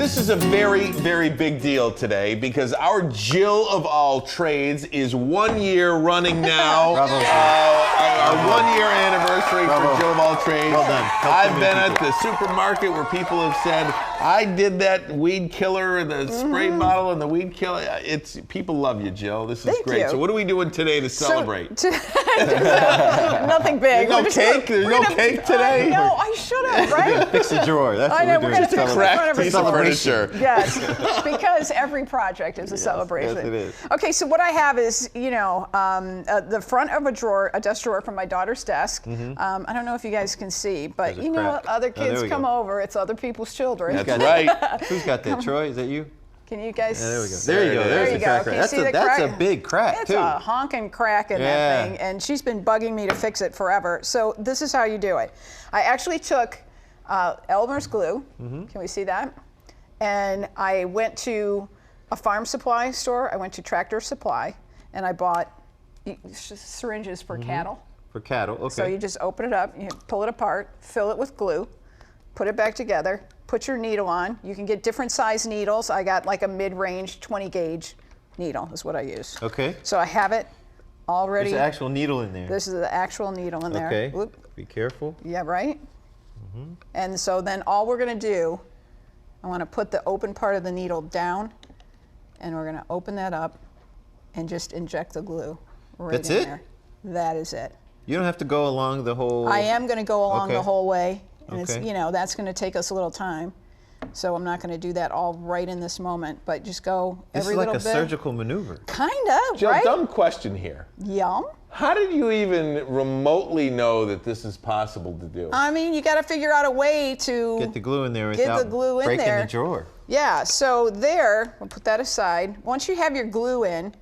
this is a very, very big deal today because our Jill of all trades is 1 year running now. Bravo. Our 1 year anniversary for Jill of all trades. Well done. I've been at the supermarket where people have said, I did that weed killer, the spray bottle and the weed killer. People love you, Jill. This is Thank great. you. So what are we doing today to celebrate? Nothing big. There's no cake? There's no cake today? No, I should have, right? Fix a drawer. That's I know, what we're we're gonna doing. fix Cracked piece of furniture. Yes, because every project is a celebration. Yes, it is. Okay, so what I have is, the front of a drawer, a desk drawer from my daughter's desk. I don't know if you guys can see, but There's a crack. other Oh, there kids we come go. over. It's other people's children. That's right. Who's got that, Troy? Is that you? Can you guys? Yeah, there we go. There you go. There There's you the go. crack. Can you That's see the that's crack? a big crack It's too. a honking crack in that thing, and she's been bugging me to fix it forever. So this is how you do it. I actually took Elmer's glue. Can we see that? And I went to a farm supply store. I went to Tractor Supply, and I bought syringes for cattle. For cattle, okay. So you just open it up, you pull it apart, fill it with glue, put it back together, put your needle on. You can get different size needles. I got like a mid-range 20 gauge needle is what I use. Okay. So I have it already. There's an actual needle in there. This is the actual needle in there. Okay. Whoop. Be careful. Yeah, right? And so then all we're gonna do, I wanna put the open part of the needle down, and we're gonna open that up and just inject the glue right That's in it? there. That is it. You don't have to go along the whole. I am going to go along Okay. the whole way, and it's Okay. that's going to take us a little time. So I'm not going to do that all right in this moment, but just go This every is like little a bit. surgical maneuver. Kind of, Jill, right? dumb question here. Yum. How did you even remotely know that this is possible to do? I mean, you got to figure out a way to Get the glue in there Get the without glue in breaking there. the drawer. Yeah. So there, we'll put that aside. Once you have your glue in,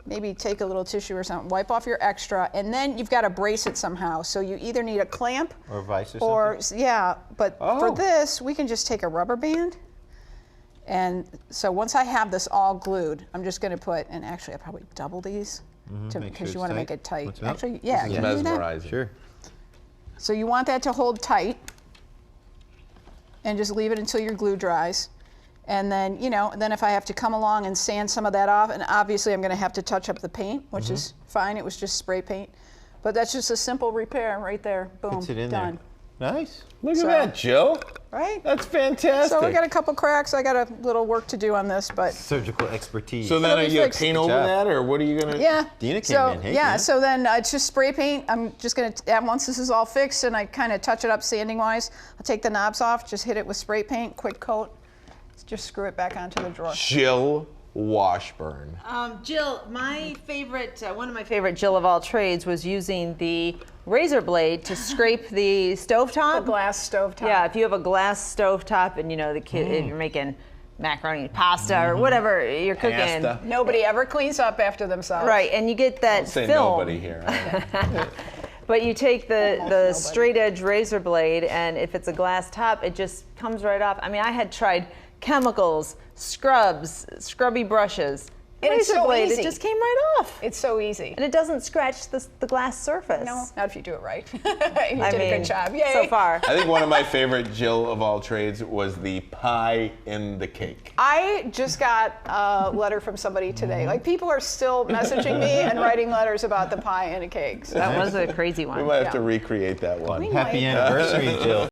maybe take a little tissue or something, wipe off your extra, and then you've got to brace it somehow. So you either need a clamp Or vice or something. yeah, but for Oh. this, we can just take a rubber band. And so once I have this all glued, I'm just going to put, and actually I probably double these Make sure because it's you want to tight. make it tight. What's up? Actually, yeah, This is can you do that? mesmerizing. Sure. So you want that to hold tight, and just leave it until your glue dries. And then, then if I have to come along and sand some of that off, and obviously I'm going to have to touch up the paint, which is fine. It was just spray paint. But that's just a simple repair right there. Boom, Puts it in done. there. Nice. Look So- at that, Jill. Right? That's fantastic. So we got a couple cracks. I got a little work to do on this, but Surgical expertise. So then It'll are be you going fixed. to paint Good over job. that, or what are you going to? yeah. Dina came so, in. Hey, yeah, Dina. so then it's just spray paint. I'm just going to, once this is all fixed and I kind of touch it up sanding wise, I'll take the knobs off, just hit it with spray paint, quick coat, just screw it back onto the drawer. Jill Washburn. Jill, my favorite, one of my favorite Jill of all trades was using the razor blade to scrape the stovetop. The glass stovetop. Yeah, if you have a glass stovetop and the kid, if you're making macaroni, pasta, or whatever you're cooking. Pasta. Nobody ever cleans up after themselves. Right, and you get that Say film. nobody here. But you take the straight edge razor blade, and if it's a glass top, it just comes right off. I mean, I had tried chemicals, scrubs, scrubby brushes. And it's razor so blade, easy. it just came right off. It's so easy. And it doesn't scratch the glass surface. No, not if you do it right. you I did mean, a good job. Yay. so far. I think one of my favorite Jill of all trades was the pie in the cake. I just got a letter from somebody today. Like, people are still messaging me and writing letters about the pie and the cakes. That was a crazy We one. might have to recreate that one. We Happy might. anniversary, Jill.